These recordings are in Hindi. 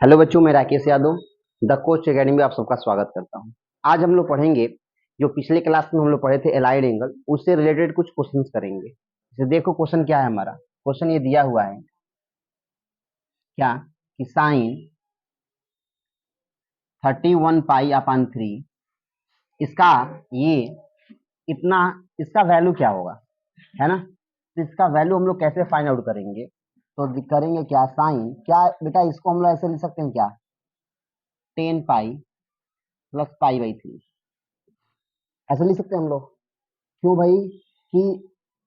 हेलो बच्चों, मैं Rakesh Yadav the coach academy में आप सबका स्वागत करता हूं। आज हम लोग पढ़ेंगे जो पिछले क्लास में हम लोग पढ़े थे एलाइड एंगल, उससे रिलेटेड कुछ क्वेश्चंस करेंगे। जैसे देखो क्वेश्चन क्या है हमारा। क्वेश्चन ये दिया हुआ है क्या कि साइन 31 पाई/3 इसका ये इतना इसका वैल्यू क्या होगा, है ना। तो इसका वैल्यू हम लोग कैसे फाइंड आउट करेंगे, तो करेंगे क्या, साइन क्या बेटा, इसको हम लोग ऐसे लिख सकते हैं क्या, 10 पाई + पाई/3 ऐसे लिख सकते हैं हम लोग। क्यों भाई, कि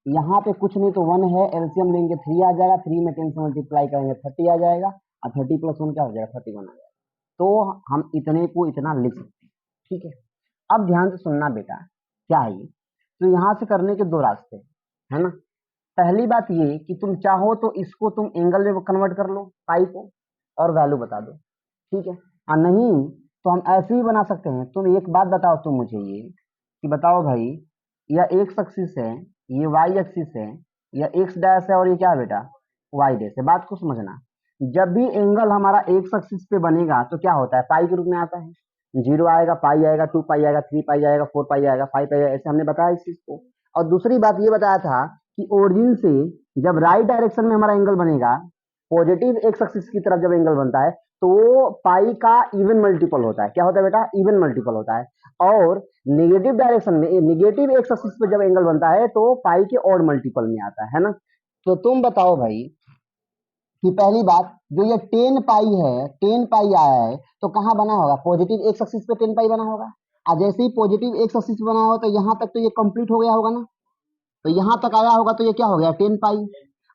यहाँ पे कुछ नहीं तो 1 है, एलसीएम लेंगे 3 आ जाएगा, 3 में 10 से मल्टीप्लाई करेंगे 30 आ जाएगा, और 30 + 1 क्या हो जाएगा, 31 आ जाएगा। तो हम इतने को इतना लिख सकते हैं, ठीक है। अब ध्यान से सुनना बेटा, क्या है ये, तो यहाँ से करने के दो रास्ते हैं, है ना। पहली बात ये कि तुम चाहो तो इसको तुम एंगल में कन्वर्ट कर लो, पाई को, और वैल्यू बता दो, ठीक है। और नहीं तो हम ऐसे ही बना सकते हैं। तुम एक बात बताओ तुम मुझे ये कि बताओ भाई, यह एक्स एक्सिस है, ये वाई एक्सिस है, यह एक्स डैश है, और ये क्या है बेटा, वाई डैश है। बात को समझना, जब भी एंगल हमारा एक्स एक्सिस पे बनेगा तो क्या होता है, पाई के रूप में आता है। 0 आएगा, पाई आएगा, 2 पाई आएगा, 3 पाई आएगा, 4 पाई आएगा, 5 पाई आएगा, ऐसे हमने बताया इस चीज को। और दूसरी बात ये बताया था कि ओरिजिन से जब राइट डायरेक्शन में हमारा एंगल बनेगा, पॉजिटिव एक्स एक्सिस की तरफ जब एंगल बनता है, तो वो पाई का इवन मल्टीपल होता है। क्या होता है बेटा, इवन मल्टीपल होता है। और नेगेटिव डायरेक्शन में, नेगेटिव एक्स एक्सिस पे जब एंगल बनता है तो पाई के ऑड मल्टीपल में आता है ना। तो तुम बताओ भाई कि पहली बात, जो ये 10 पाई है, 10 पाई आया है तो कहाँ बना होगा, पॉजिटिव एक्स एक्सिस पे 10 पाई बना होगा। और जैसे ही पॉजिटिव एक्स एक्सिस पे बना होगा तो यहाँ तक तो ये कंप्लीट हो गया होगा ना। तो यहाँ तक आया होगा तो ये क्या हो गया, 10 पाई।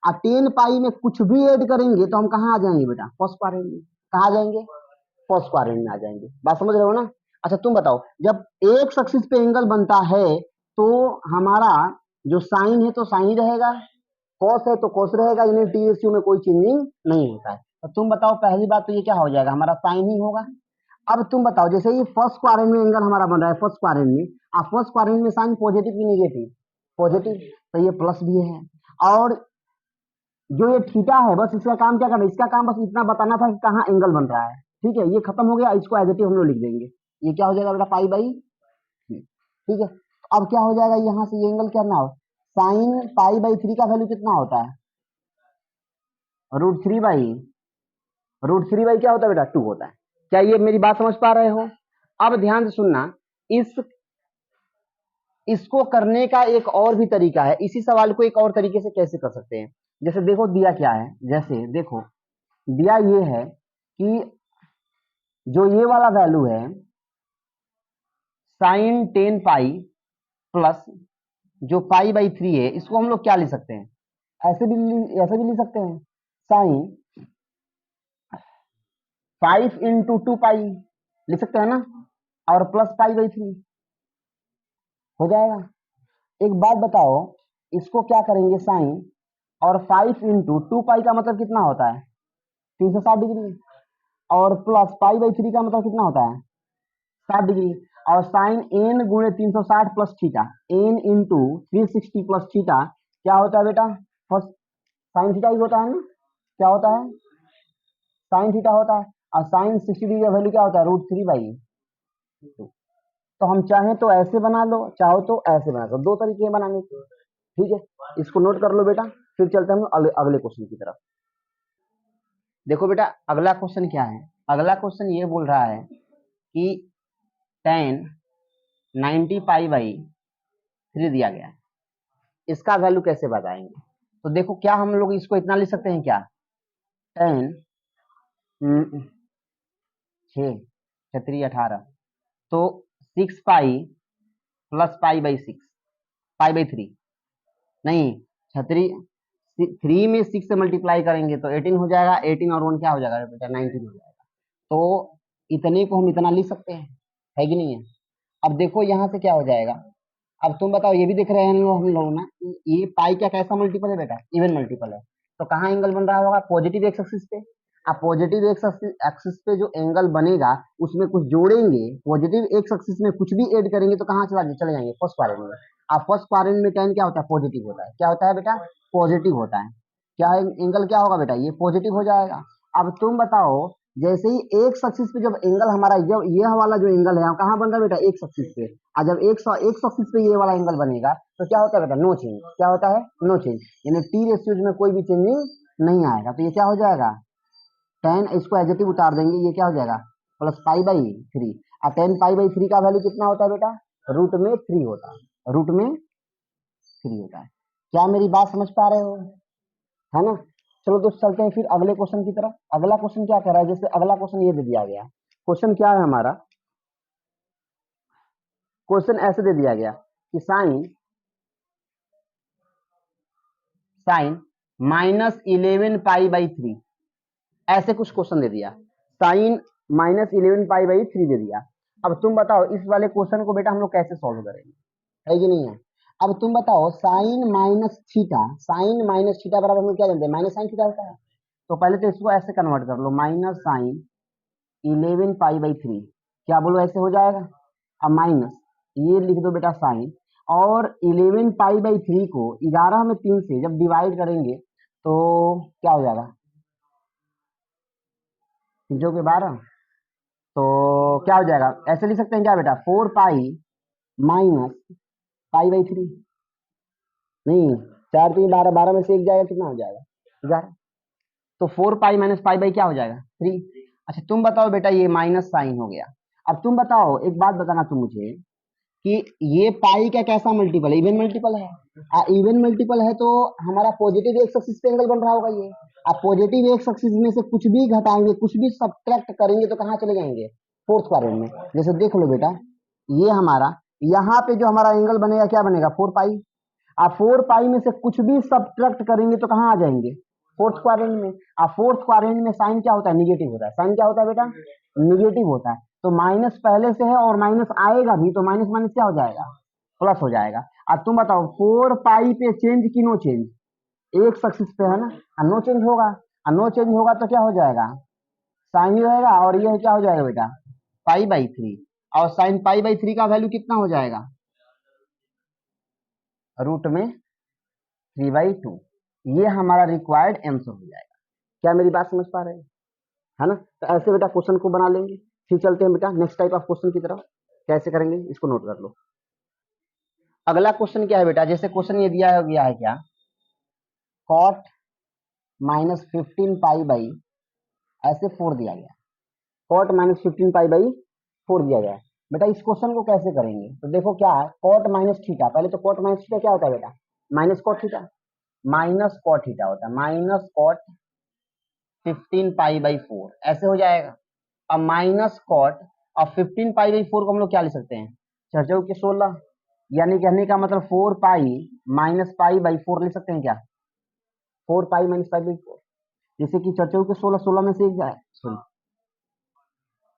और 10 पाई में कुछ भी ऐड करेंगे तो हम कहाँ आ जाएंगे बेटा, फर्स्ट क्वाड्रेंट में। कहाँ आ जाएंगे, फर्स्ट क्वाड्रेंट में आ जाएंगे। बात समझ रहे हो ना। अच्छा तुम बताओ, जब एक एक्सिस पे एंगल बनता है तो हमारा जो साइन है तो साइन ही रहेगा, कॉस है तो कॉस रहेगा, यानी टी रेशियो में कोई चेंजिंग नहीं होता है। तो तुम बताओ, पहली बात तो ये क्या हो जाएगा, हमारा साइन ही होगा। अब तुम बताओ, जैसे ये फर्स्ट क्वाड्रेंट में एंगल हमारा बन रहा है, फर्स्ट क्वाड्रेंट में, अब फर्स्ट क्वाड्रेंट में साइन पॉजिटिव की नेगेटिव, पॉजिटिव, तो ये प्लस भी है। और जो ये थीटा है, बस इसका काम क्या करना है, इसका काम बस इतना बताना था कि कहाँ एंगल बन रहा है, ठीक है। ये खत्म हो गया, इसको एज इट इज हम लोग लिख देंगे। ये क्या हो जाएगा बेटा, पाई/3, ठीक है। अब क्या हो जाएगा, यहाँ से ये एंगल क्या हो, साइन पाई/3 का वैल्यू कितना होता है, √3 √3 क्या होता है बेटा, 2 होता है। क्या ये मेरी बात समझ पा रहे हो। अब ध्यान से सुनना, इस इसको करने का एक और भी तरीका है। इसी सवाल को एक और तरीके से कैसे कर सकते हैं, जैसे देखो दिया क्या है, जैसे देखो दिया ये है कि जो ये वाला वैल्यू है साइन 10 पाई प्लस जो पाई/3 है, इसको हम लोग क्या लिख सकते हैं, ऐसे भी लिख सकते हैं, साइन 5 × 2 पाई लिख सकते हैं ना, और प्लस पाई/3 हो जाएगा। एक बात बताओ, इसको क्या करेंगे, साइन और 5 × 2 पाई का मतलब कितना होता है, 360 डिग्री, और प्लस पाई/3 का मतलब कितना होता है, 60 डिग्री। और साइन n गुणे 360 plus theta, n into 360 plus theta क्या होता है बेटा, फर्स्ट साइन थीटा ही होता है ना। क्या होता है, साइन थीटा होता है। और साइन 60 डिग्री का वैल्यू क्या होता है, √3/2। तो हम चाहें तो ऐसे बना लो, चाहो तो ऐसे बना लो, दो तरीके हैं बनाने के, ठीक है। इसको नोट कर लो बेटा, फिर चलते हैं हम अगले क्वेश्चन की तरफ। देखो बेटा, अगला क्वेश्चन क्या है, अगला क्वेश्चन ये बोल रहा है कि tan 90 पाई/3 दिया गया है, इसका वैल्यू कैसे बताएंगे। तो देखो, क्या हम लोग इसको इतना लिख सकते हैं क्या, tan 6 × 3 = 18, तो 6 पाई प्लस पाई/3 नहीं, छतरी 3 में 6 से मल्टीप्लाई करेंगे तो 18 हो जाएगा, 18 और 1 क्या हो जाएगा बेटा, 19 हो जाएगा। तो इतने को हम इतना लिख सकते हैं, है कि नहीं है। अब देखो यहाँ से क्या हो जाएगा, अब तुम बताओ, ये भी देख रहे हैं हम लोग ना, ये पाई क्या कैसा मल्टीपल है बेटा, इवन मल्टीपल है। तो कहाँ एंगल बन रहा होगा, पॉजिटिव एक्स एक्सिस पे। अब पॉजिटिव एक्स एक्सिस पे जो एंगल बनेगा उसमें कुछ जोड़ेंगे, पॉजिटिव एक्स एक्सिस में कुछ भी ऐड करेंगे तो कहाँ चले जाएंगे, फर्स्ट क्वाड्रेंट में। अब फर्स्ट क्वाड्रेंट में tan क्या होता है, पॉजिटिव होता है। क्या होता है बेटा, पॉजिटिव होता है। क्या एंगल क्या होगा बेटा, ये पॉजिटिव हो जाएगा। अब तुम बताओ, जैसे ही एक सक्सिस पे जब एंगल हमारा जब ये वाला जो एंगल है कहाँ बन रहा है बेटा, एक सक्सिस पे, और जब एक सक्सिस पे ये वाला एंगल बनेगा तो क्या होता है बेटा, नो चेंज। क्या होता है, नो चेंज, यानी टी रेशियोज में कोई भी चेंजिंग नहीं आएगा। तो ये क्या हो जाएगा, टेन, इसको एडजेक्टिव उतार देंगे, ये क्या हो जाएगा प्लस पाई बाई थ्री। और टेन पाई बाई थ्री का वैल्यू कितना होता है बेटा, रूट में थ्री होता है, रूट में थ्री होता है। क्या मेरी बात समझ पा रहे हो, है ना। चलो दोस्त चलते हैं फिर अगले क्वेश्चन की तरफ। अगला क्वेश्चन क्या कह रहा है, जैसे अगला क्वेश्चन ये दे दिया गया, क्वेश्चन क्या है हमारा, क्वेश्चन ऐसे दे दिया गया कि साइन साइन माइनस 11 पाई/3, ऐसे कुछ क्वेश्चन दे दिया, साइन माइनस 11 पाई/3 दे दिया। अब तुम बताओ इस वाले क्वेश्चन को बेटा हम लोग कैसे सॉल्व करेंगे, है कि नहीं है। अब तुम बताओ साइन माइनस थीटा बराबर हम लोग क्या जानते हैं, माइनस साइन थीटा होता है। तो पहले तो इसको ऐसे कन्वर्ट कर लो, माइनस साइन 11 पाई/3, क्या बोलो ऐसे हो जाएगा। अब माइनस ये लिख दो बेटा साइन, और 11 पाई/3 को 11 में 3 से जब डिवाइड करेंगे तो क्या हो जाएगा, 3 के 12, तो क्या हो जाएगा, ऐसे लिख सकते हैं क्या बेटा, 4 पाई माइनस पाई/3, नहीं 4 3 12, 12 में से एक जाएगा, कितना हो जाएगा 11, तो 4 पाई माइनस पाई बाई क्या हो जाएगा 3। अच्छा तुम बताओ बेटा, ये माइनस साइन हो गया। अब तुम बताओ, एक बात बताना तुम मुझे कि ये पाई का कैसा मल्टीपल है, इवन मल्टीपल है। इवन मल्टीपल है तो हमारा पॉजिटिव एक्स एक्सिस पे एंगल बन रहा होगा ये। अब पॉजिटिव एक्स एक्सिस में से कुछ भी घटाएंगे, कुछ भी सब्ट्रैक्ट करेंगे तो कहाँ चले जाएंगे, फोर्थ क्वाड्रेंट में। जैसे देख लो बेटा, ये हमारा यहाँ पे जो हमारा एंगल बनेगा क्या बनेगा, 4 पाई। आप 4 पाई में से कुछ भी सब्ट्रैक्ट करेंगे तो कहाँ आ जाएंगे, फोर्थ क्वाड्रेंट में। आप फोर्थ क्वाड्रेंट में साइन क्या होता है, निगेटिव होता है। साइन क्या होता है बेटा, निगेटिव होता है। तो माइनस पहले से है और माइनस आएगा भी, तो माइनस माइनस क्या हो जाएगा, प्लस हो जाएगा। अब तुम बताओ 4 पाई पे चेंज की नो चेंज, एक सक्सेस पे है ना, नो चेंज होगा। नो चेंज होगा तो क्या हो जाएगा, साइन ही रहेगा, और ये क्या हो जाएगा बेटा, पाई/3। और साइन पाई/3 का वैल्यू कितना हो जाएगा, रूट में 3/2। ये हमारा रिक्वायर्ड आंसर हो जाएगा। क्या मेरी बात समझ पा रहे हैं, है ना। तो ऐसे बेटा क्वेश्चन को बना लेंगे। फिर चलते हैं बेटा नेक्स्ट टाइप ऑफ क्वेश्चन की तरफ, कैसे करेंगे इसको नोट कर लो। अगला क्वेश्चन क्या है बेटा, जैसे क्वेश्चन ये दिया गया है क्या, कॉट माइनस 15 पाई ऐसे 4 दिया गया, कॉट माइनस 15 पाई/4 दिया गया है। बेटा इस क्वेश्चन को कैसे करेंगे, तो देखो क्या है, कॉट माइनस थीटा, पहले तो कॉट माइनस थीटा क्या होता है बेटा, minus cot theta, minus cot theta होता है, माइनस कॉट 15 पाई/4 ऐसे हो जाएगा। अब माइनस कॉट, अब 15 पाई/4 को हम लोग क्या लिख सकते हैं, चौचौ के 16, यानी कहने का मतलब 4 पाई माइनस पाई/4 लिख सकते हैं क्या, 4 पाई माइनस पाई/4, जैसे कि चौचौ के 16, 16 में से एक जाए, सॉरी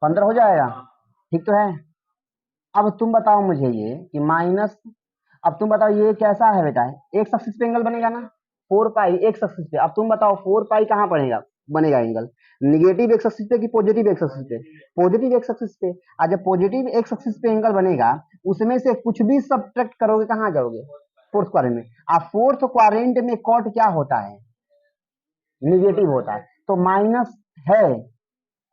15 हो जाएगा, ठीक तो है। अब तुम बताओ मुझे ये कि माइनस, अब तुम बताओ ये कैसा है बेटा, एक सक्सेस पे एंगल बनेगा ना, 4 पाई एक सक्सेस पे। अब तुम बताओ 4 पाई कहाँ पड़ेगा, बनेगा एंगल, निगेटिव एक सक्सेस पे कि पॉजिटिव एक सक्सेस पे, पॉजिटिव एक सक्सेस पे। आज जब पॉजिटिव एक सक्सेस पे एंगल बनेगा, उसमें से कुछ भी सब्ट्रैक्ट करोगे कहाँ जाओगे, फोर्थ क्वाड्रेंट में। अब फोर्थ क्वाड्रेंट में कॉट क्या होता है, निगेटिव होता है, तो माइनस है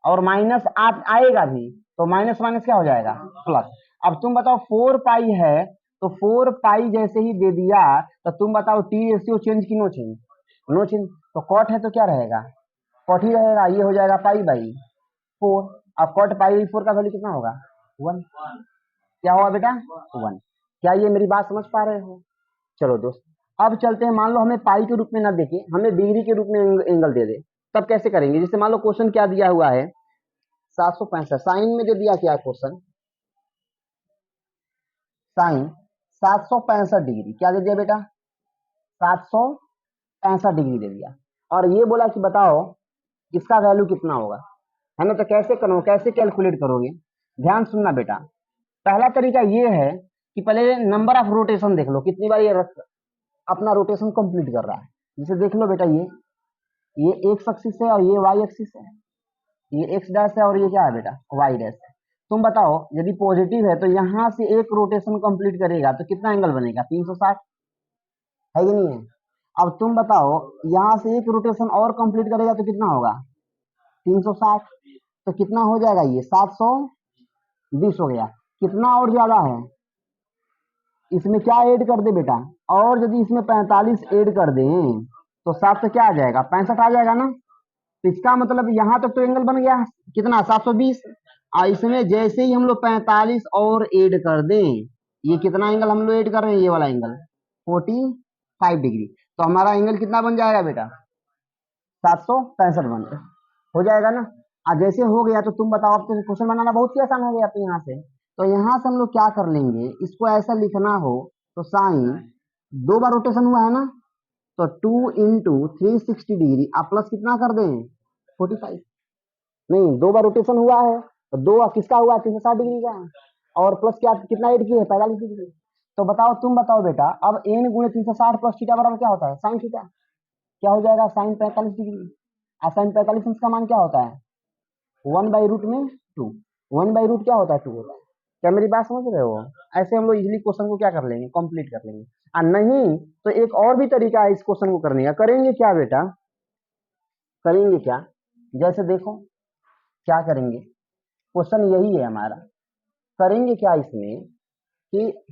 और माइनस आएगा भी, तो माइनस माइनस क्या हो जाएगा, प्लस। अब तुम बताओ 4 पाई है, तो 4 पाई जैसे ही दे दिया, तो तुम बताओ टी रेशियो चेंज की नो चेंज, नो चेंज। तो कॉट है तो क्या रहेगा, कॉट ही रहेगा, ये हो जाएगा पाई/4। अब कॉट पाई/4 का वैल्यू कितना होगा, 1। क्या हुआ बेटा, 1। क्या ये मेरी बात समझ पा रहे हो। चलो दोस्त अब चलते हैं, मान लो हमें पाई के रूप में ना देके हमें डिग्री के रूप में एंगल दे दे, तब कैसे करेंगे। जैसे मान लो क्वेश्चन क्या दिया हुआ है, 765, साइन में दे दिया क्या क्वेश्चन, साइन 765 डिग्री, क्या दे दिया बेटा, 765 डिग्री दे दिया, और ये बोला कि बताओ इसका वैल्यू कितना होगा, है ना। तो कैसे करो, कैसे कैलकुलेट करोगे, ध्यान सुनना बेटा। पहला तरीका ये है कि पहले नंबर ऑफ रोटेशन देख लो, कितनी बार ये अपना रोटेशन कंप्लीट कर रहा है। जैसे देख लो बेटा, ये एक्स एक्सिस है और ये वाई एक्सिस है, ये एक्स डैश है और ये क्या है बेटा, वाई डैश है। तुम बताओ यदि पॉजिटिव है तो यहां से एक रोटेशन कंप्लीट करेगा तो कितना एंगल बनेगा, 360, है कि नहीं है। अब तुम बताओ यहां से एक रोटेशन और कंप्लीट करेगा तो कितना होगा, 360। तो कितना हो जाएगा, ये 720 हो गया। कितना और ज्यादा है, इसमें क्या ऐड कर दे बेटा, और यदि इसमें 45 ऐड कर दें तो 7 से क्या आ जाएगा, 65 आ जाएगा ना। तो इसका मतलब यहाँ तक तो एंगल बन गया कितना, 720। और इसमें जैसे ही हम लोग 45 और ऐड कर दें, ये कितना एंगल हम लोग ऐड कर रहे हैं, ये वाला एंगल 45 डिग्री। तो हमारा एंगल कितना बन जाएगा बेटा, 765 बन हो जाएगा ना। जैसे हो गया तो तुम बताओ, अब तो क्वेश्चन बनाना बहुत ही आसान हो गया अपने यहाँ से। तो यहाँ से हम लोग क्या कर लेंगे, इसको ऐसा लिखना हो तो साइन 2 बार रोटेशन हुआ है ना, तो 2 × 360 डिग्री आप प्लस कितना कर दें, 45। नहीं, 2 बार रोटेशन हुआ है तो 2 किसका हुआ है, 360 डिग्री का, और प्लस क्या कितना ऐड किए, 45 डिग्री। तो बताओ, तुम बताओ बेटा, अब n × 360 प्लस थीटा बराबर क्या होता है, साइन थीटा। क्या हो जाएगा, साइन 45 डिग्री। और साइन 45 का मान क्या होता है, 1/√2। 1/√, क्या होता है, 2 होता है। क्या मेरी बात समझ रहे हो। ऐसे हम लोग इजिली क्वेश्चन को क्या कर लेंगे, कंप्लीट कर लेंगे। और नहीं तो एक और भी तरीका है इस क्वेश्चन को करने का। करेंगे क्या बेटा, करेंगे क्या, जैसे देखो क्या करेंगे, क्वेश्चन यही है हमारा। करेंगे क्या इसमें कि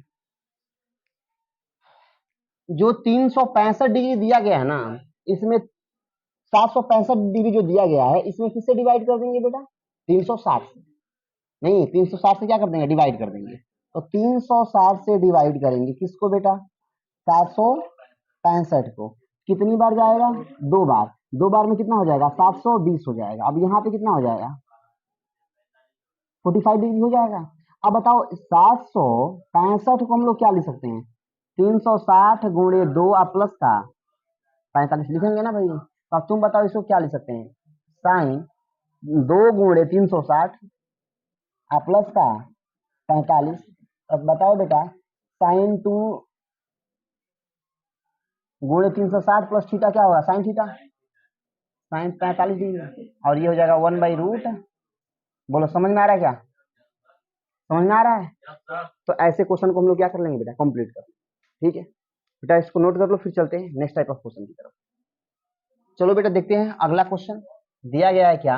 जो 365 डिग्री दिया गया है ना, इसमें 765 डिग्री जो दिया गया है, इसमें किससे डिवाइड कर देंगे बेटा, 360 से। नहीं, 360 से क्या कर देंगे, डिवाइड कर देंगे। तो 360 से डिवाइड करेंगे किसको बेटा, 765 को। कितनी बार जाएगा, 2 बार। 2 बार में कितना हो जाएगा, 720 हो जाएगा। अब यहाँ पे कितना हो जाएगा, 45 डिग्री हो जाएगा। अब बताओ, 765 को हम लोग क्या लिख सकते हैं, 360 × 2 प्लस का 45 लिखेंगे ना भाई। तो अब तुम बताओ इसको क्या लिख सकते हैं, साइन 2 × 360 प्लस का 45। अब बताओ बेटा, साइन 2 × 360 प्लस थीटा क्या होगा, साइन थीटा, साइन 45 डिग्री। और ये हो जाएगा 1/√। बोलो समझ में आ रहा है क्या, समझ में आ रहा है। तो ऐसे क्वेश्चन को हम लोग क्या कर लेंगे बेटा, कंप्लीट कर लेंगे। ठीक है बेटा, इसको नोट कर लो, फिर चलते हैं नेक्स्ट टाइप ऑफ क्वेश्चन की तरफ। चलो बेटा देखते हैं अगला क्वेश्चन। दिया गया है क्या,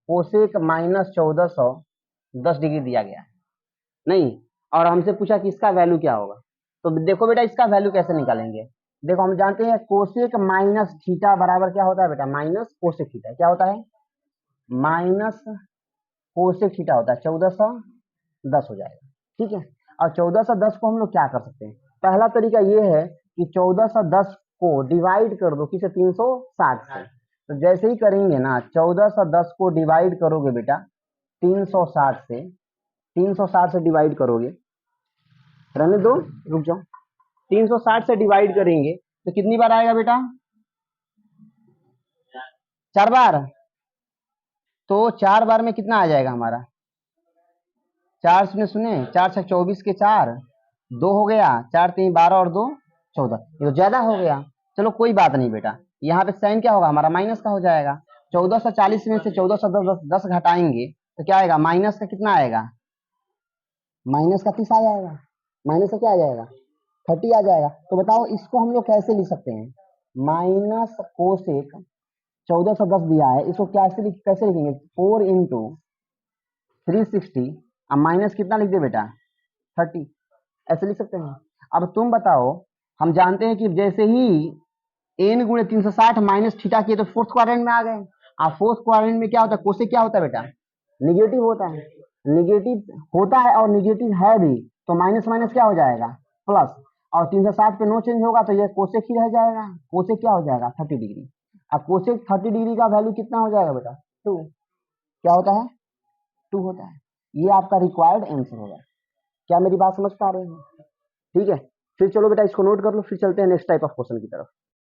कोसेक -1410 डिग्री दिया गया है, नहीं, और हमसे पूछा कि इसका वैल्यू क्या होगा। तो देखो बेटा, इसका वैल्यू कैसे निकालेंगे। देखो हम जानते हैं कोसेक माइनस थीटा बराबर क्या होता है बेटा, माइनस कोसेक थीटा। क्या होता है, माइनस कोसेक थीटा होता है, 1410 हो जाएगा। ठीक है, और 1410 को हम लोग क्या कर सकते हैं, पहला तरीका ये है कि 1410 को डिवाइड कर दो किसे, 360 से। तो जैसे ही करेंगे ना, 1410 को डिवाइड करोगे बेटा 360 से, 360 से डिवाइड करोगे, रहने दो, रुक जाओ, 360 से डिवाइड करेंगे तो कितनी बार आएगा बेटा, 4 बार। तो 4 बार में कितना आ जाएगा हमारा, 4 शून्य शून्य, 4×6 = 24 के 4, 2 हो गया, 4×3 = 12 और 2 14। ये तो ज्यादा हो गया। चलो कोई बात नहीं बेटा, यहाँ पे साइन क्या होगा हमारा, माइनस का हो जाएगा। 1440 में से 1410 घटाएंगे तो क्या आएगा, माइनस का कितना आएगा, माइनस का 30 आ जाएगा। माइनस का क्या आ जाएगा, 30 आ जाएगा। तो बताओ इसको हम लोग कैसे लिख सकते हैं, माइनस कोसेक 1410 दिया है, इसको कैसे लिखेंगे, 4 × 360, अब माइनस कितना लिख दे बेटा, 30, ऐसे लिख सकते हैं। अब तुम बताओ, हम जानते हैं कि जैसे ही n × 360 माइनस थीटा किए तो फोर्थ क्वाड्रेंट में आ गए। और फोर्थ क्वाड्रेंट में क्या होता है, कोसेक क्या होता है बेटा, निगेटिव होता है। निगेटिव होता है और निगेटिव है भी, तो माइनस माइनस क्या हो जाएगा, प्लस। और 360 पे नो चेंज होगा तो ये कोसेक ही रह जाएगा। कोसेक क्या हो जाएगा, 30 डिग्री। अब कोसेक 30 डिग्री का वैल्यू कितना हो जाएगा बेटा, 2। क्या होता है, 2 होता है। ये आपका रिक्वायर्ड आंसर होगा। क्या मेरी बात समझ पा रहे हो, ठीक है। फिर चलो बेटा इसको नोट कर लो, फिर चलते हैं नेक्स्ट टाइप ऑफ क्वेश्चन की तरफ।